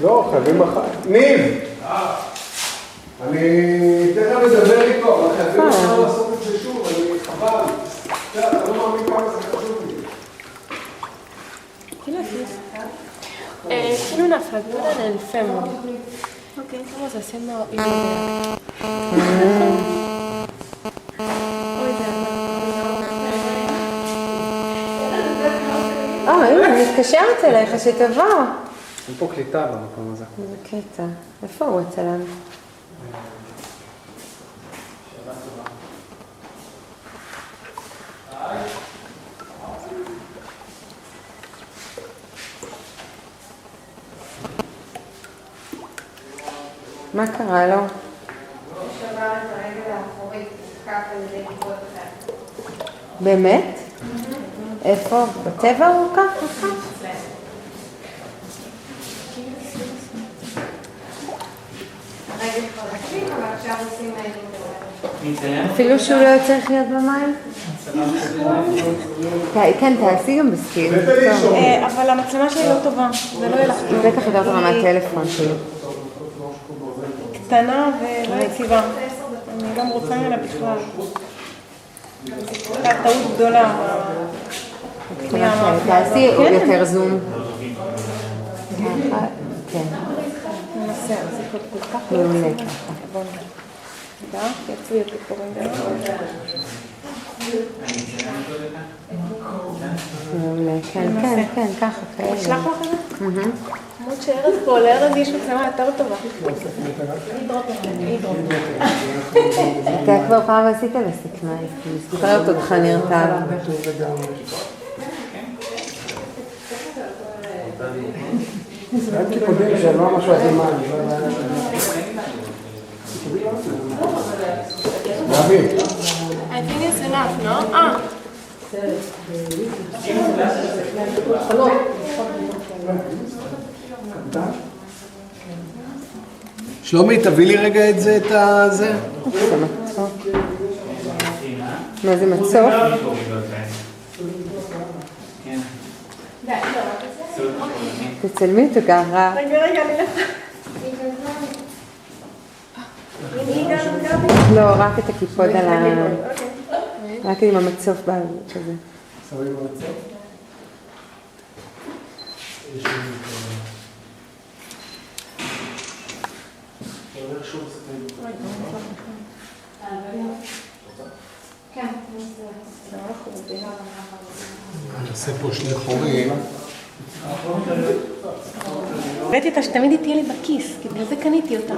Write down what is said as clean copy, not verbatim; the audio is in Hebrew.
לא, חייבים אחת. ניב! אני תכף לדבר איתו, אבל חייבים אחת לעשות את זה שוב, אני חבל. אתה לא מאמין כמה זה חשוב לי. Tiene una fractura en el fémur. Estamos haciendo hidroterapia. הנה, אני מתקשרת אליך שתבוא. אין פה קליטה במקום הזה. איזה קטע. איפה הוא אצלנו? מה קרה לו? הוא שבר את הרגל האחורית, נשכח על ידי קיבות אחר. באמת? איפה? בטבע הוא כך? הרגל חלקים, אבל עכשיו עושים להם אפילו שהוא לא צריך להיות במים? כן, תעשי גם בסקיר. אבל המצלמה שלי לא טובה, זה לא ילך. היא בטח יותר טובה מהטלפון שלי. קטנה ולא יציבה. אני גם רוצה ממנה בכלל. הייתה טעות גדולה. תעשי יותר זום. ככה, כן. ננסה, זה כל כך. מעולה ככה. תודה, יצאו יותר קוראים דרך. מעולה, כן, ככה, כאלה. נשלח לך את זה? עמוד שארז פה, לארז יש מצלמה יותר טובה. אתה כבר פעם עשית לסקנאי, אני זוכרת אותך נרתע. הייתי קודם שלא משהו הזמן. להבין. I think it's enough, no? שלומי, תביא לי רגע את זה, את הזה. זה מצוק. מה זה מצוק? תצלמי אותו ככה. רגע, אני לך. לא, רק את הקיפוד על ה... רק עם המצוף כזה. שמים במצב. אני אעשה פה שני חורים. הבאתי אותה שתמיד היא תהיה לי בכיס, כי בגלל זה קניתי אותה.